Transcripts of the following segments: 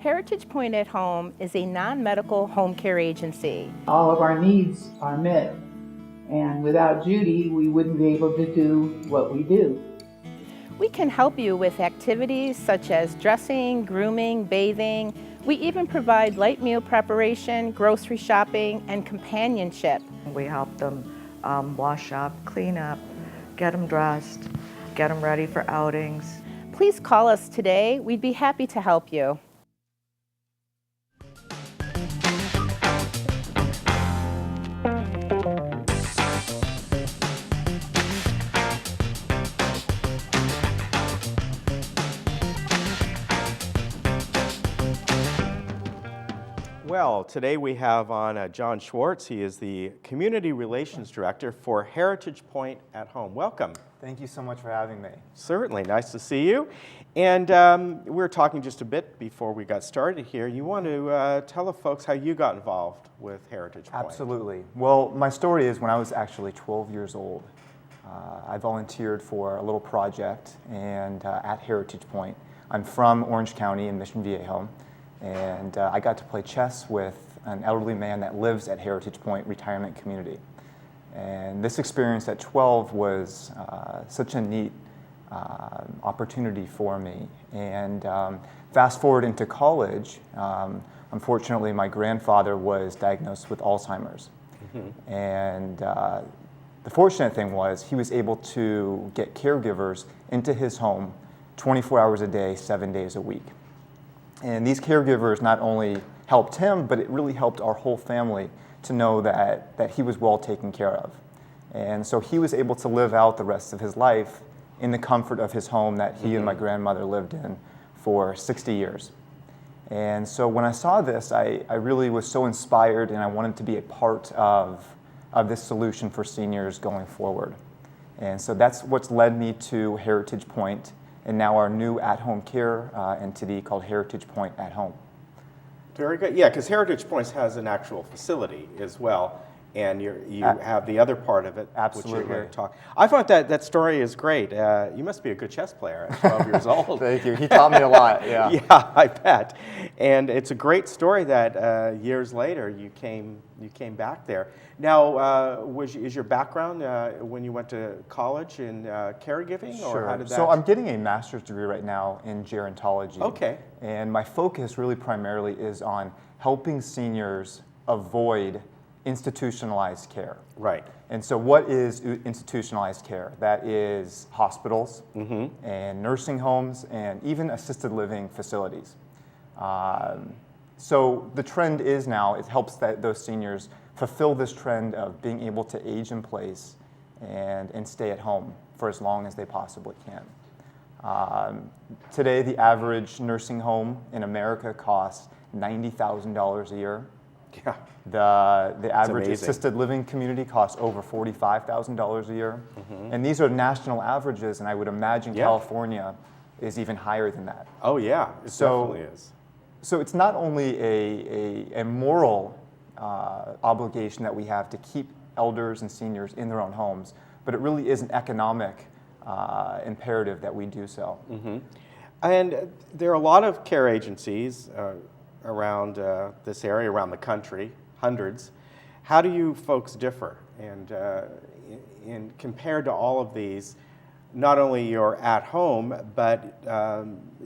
Heritage Pointe at Home is a non-medical home care agency. All of our needs are met, and without Judy, we wouldn't be able to do what we do. We can help you with activities such as dressing, grooming, bathing. We even provide light meal preparation, grocery shopping, and companionship. We help them wash up, clean up, get them dressed, get them ready for outings. Please call us today. We'd be happy to help you. Well, today we have on John Schwartz. He is the Community Relations Director for Heritage Pointe at Home. Welcome. Thank you so much for having me. Certainly, nice to see you. And we were talking just a bit before we got started here. You want to tell the folks how you got involved with Heritage Pointe? Absolutely. Well, my story is when I was actually 12 years old, I volunteered for a little project and at Heritage Pointe. I'm from Orange County in Mission Viejo. And I got to play chess with an elderly man that lives at Heritage Pointe Retirement Community. And this experience at 12 was such a neat opportunity for me. And fast forward into college, unfortunately my grandfather was diagnosed with Alzheimer's. Mm-hmm. And the fortunate thing was he was able to get caregivers into his home 24 hours a day, 7 days a week. And these caregivers not only helped him, but it really helped our whole family to know that he was well taken care of. And so he was able to live out the rest of his life in the comfort of his home that he and my grandmother lived in for 60 years. And so when I saw this, I really was so inspired and I wanted to be a part of this solution for seniors going forward. And so that's what's led me to Heritage Pointe, and now our new at-home care entity called Heritage Pointe at Home. Very good. Yeah, because Heritage Pointe has an actual facility as well, and you have the other part of it, Absolutely. which you're here to talk. I thought that story is great. You must be a good chess player at 12 years old. Thank you. He taught me a lot. Yeah. Yeah, I bet. And it's a great story that years later you came back there. Now, is your background when you went to college in caregiving, Sure. or how did that? So I'm getting a master's degree right now in gerontology. Okay. And my focus really primarily is on helping seniors avoid institutionalized care. Right. And so what is institutionalized care? That is hospitals and nursing homes and even assisted living facilities. So the trend is now, it helps those seniors fulfill this trend of being able to age in place and stay at home for as long as they possibly can. Today, the average nursing home in America costs $90,000 a year. Yeah. The average amazing. assisted living community costs over $45,000 a year. Mm-hmm. And these are national averages, and I would imagine California is even higher than that. Oh yeah, it definitely is. So it's not only a moral obligation that we have to keep elders and seniors in their own homes, but it really is an economic imperative that we do so. Mm-hmm. And there are a lot of care agencies around this area, around the country, hundreds. How do you folks differ? And in compared to all of these, not only you're at home, but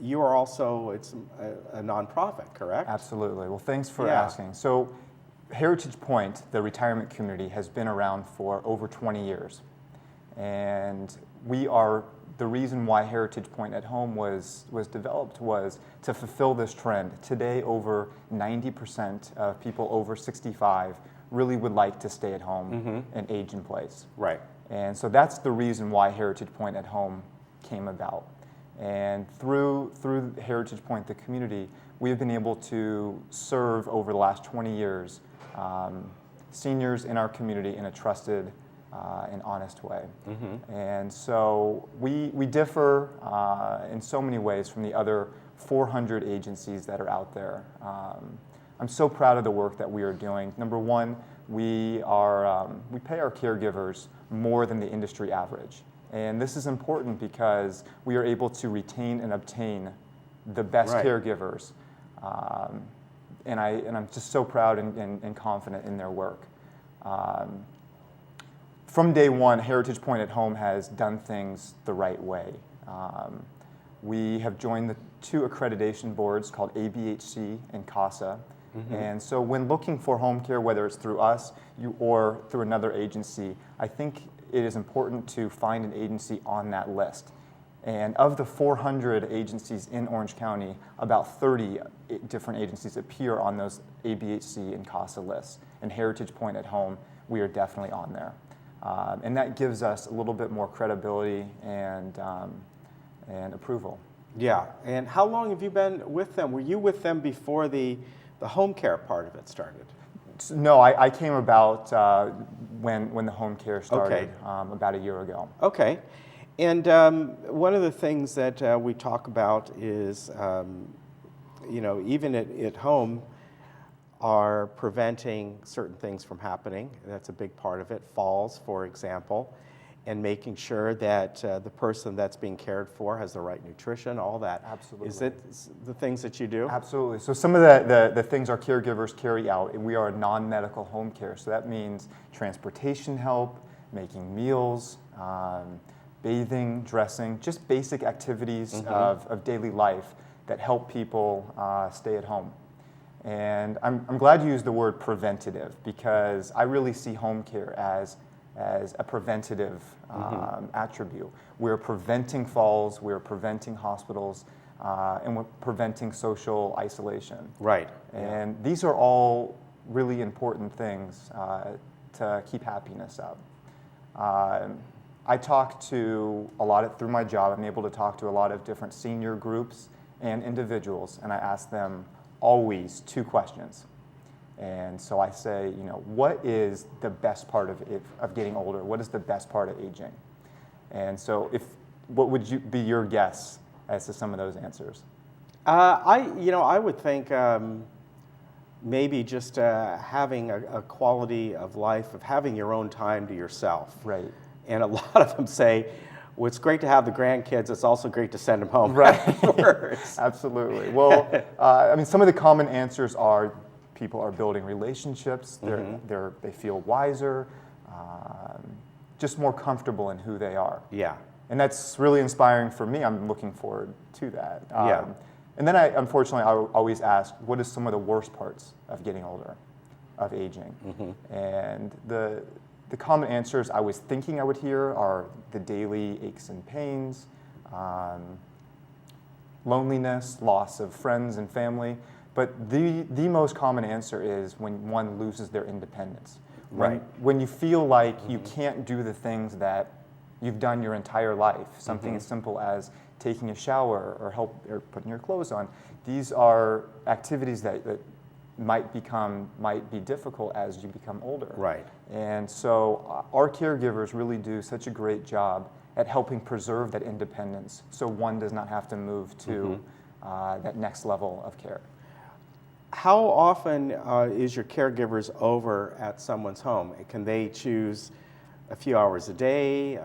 you are also, it's a nonprofit, correct? Absolutely. Well, thanks for asking. So Heritage Pointe, the retirement community, has been around for over 20 years. And the reason why Heritage Pointe at Home was developed was to fulfill this trend. Today, over 90% of people over 65 really would like to stay at home and age in place. Right. And so that's the reason why Heritage Pointe at Home came about. And through Heritage Pointe, the community, we've been able to serve over the last 20 years seniors in our community in a trusted and honest way. Mm-hmm. And so we differ in so many ways from the other 400 agencies that are out there. I'm so proud of the work that we are doing. Number one, we pay our caregivers more than the industry average. And this is important because we are able to retain and obtain the best caregivers And I'm just so proud and confident in their work. From day one, Heritage Point at Home has done things the right way. We have joined the 2 accreditation boards called ABHC and CASA. And so when looking for home care, whether it's through us or through another agency, I think it is important to find an agency on that list. And of the 400 agencies in Orange County, about 30 different agencies appear on those ABHC and CASA lists. And Heritage Point at Home, we are definitely on there. And that gives us a little bit more credibility and approval. Yeah, and how long have you been with them? Were you with them before the home care part of it started? No, I came about when the home care started, about a year ago. Okay. And one of the things that we talk about is, even at home, are preventing certain things from happening. That's a big part of it. Falls, for example, and making sure that the person that's being cared for has the right nutrition, all that. Absolutely. Is it the things that you do? Absolutely. So some of the things our caregivers carry out, and we are a non-medical home care. So that means transportation help, making meals, bathing, dressing, just basic activities of daily life that help people stay at home. And I'm glad you used the word preventative, because I really see home care as a preventative attribute. We're preventing falls, we're preventing hospitals, and we're preventing social isolation. Right. And these are all really important things to keep happiness up. I talk to a lot through my job, I'm able to talk to a lot of different senior groups and individuals, and I ask them always 2 questions. And so I say, what is the best part of getting older? What is the best part of aging? And so what would be your guess as to some of those answers? I would think maybe just having a quality of life, of having your own time to yourself. Right. And a lot of them say, well, it's great to have the grandkids, it's also great to send them home. Right. Afterwards. Absolutely. Well, some of the common answers are people are building relationships, they feel wiser, just more comfortable in who they are. Yeah. And that's really inspiring for me. I'm looking forward to that. Yeah. And then unfortunately, I always ask, what is some of the worst parts of getting older, of aging? And the common answers I was thinking I would hear are the daily aches and pains, loneliness, loss of friends and family. But the most common answer is when one loses their independence. Right. When you feel like you can't do the things that you've done your entire life, something as simple as taking a shower or putting your clothes on. These are activities that might be difficult as you become older. Right. And so our caregivers really do such a great job at helping preserve that independence so one does not have to move to that next level of care. How often is your caregivers over at someone's home? Can they choose a few hours a day,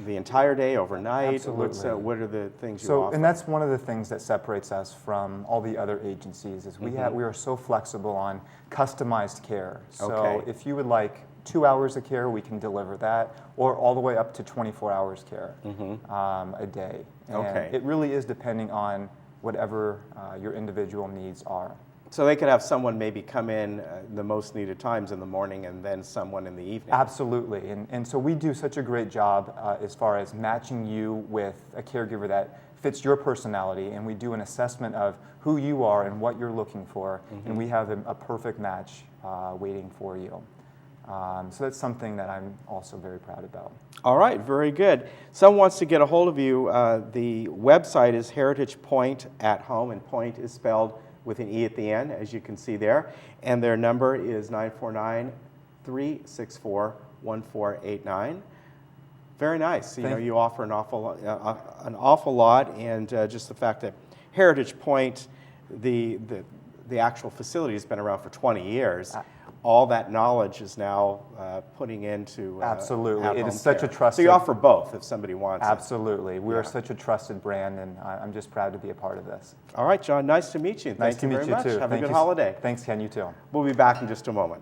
the entire day, overnight? Absolutely. What are the things you So, offer? and that's one of the things that separates us from all the other agencies is we are so flexible on customized care. So Okay. if you would like 2 hours of care, we can deliver that, or all the way up to 24 hours care a day. And Okay. it really is depending on whatever your individual needs are. So they could have someone maybe come in the most needed times in the morning and then someone in the evening. Absolutely, and so we do such a great job as far as matching you with a caregiver that fits your personality, and we do an assessment of who you are and what you're looking for, and we have a perfect match waiting for you. So that's something that I'm also very proud about. All right, very good. Someone wants to get a hold of you. The website is Heritage Point at Home, and Point is spelled with an E at the end, as you can see there. And their number is 949-364-1489. Very nice. You offer an awful lot, and just the fact that Heritage Point, the actual facility has been around for 20 years. all that knowledge is now putting into Absolutely. It at-home is such a care. So trusted- you offer both if somebody wants it. Absolutely. We are Yeah. such a trusted brand, and I'm just proud to be a part of this. All right, John, nice to meet you. Nice Thank to you meet very you much. too. Have Thank a good you. holiday. Thanks, Ken. You too. We'll be back in just a moment.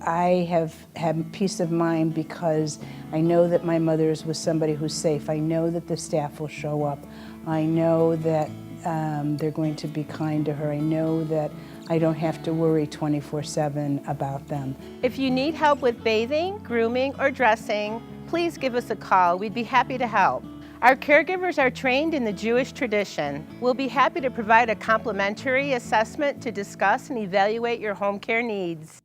I have had peace of mind because I know that my mother's with somebody who's safe. I know that the staff will show up. I know that they're going to be kind to her. I know that I don't have to worry 24/7 about them. If you need help with bathing, grooming, or dressing, please give us a call. We'd be happy to help. Our caregivers are trained in the Jewish tradition. We'll be happy to provide a complimentary assessment to discuss and evaluate your home care needs.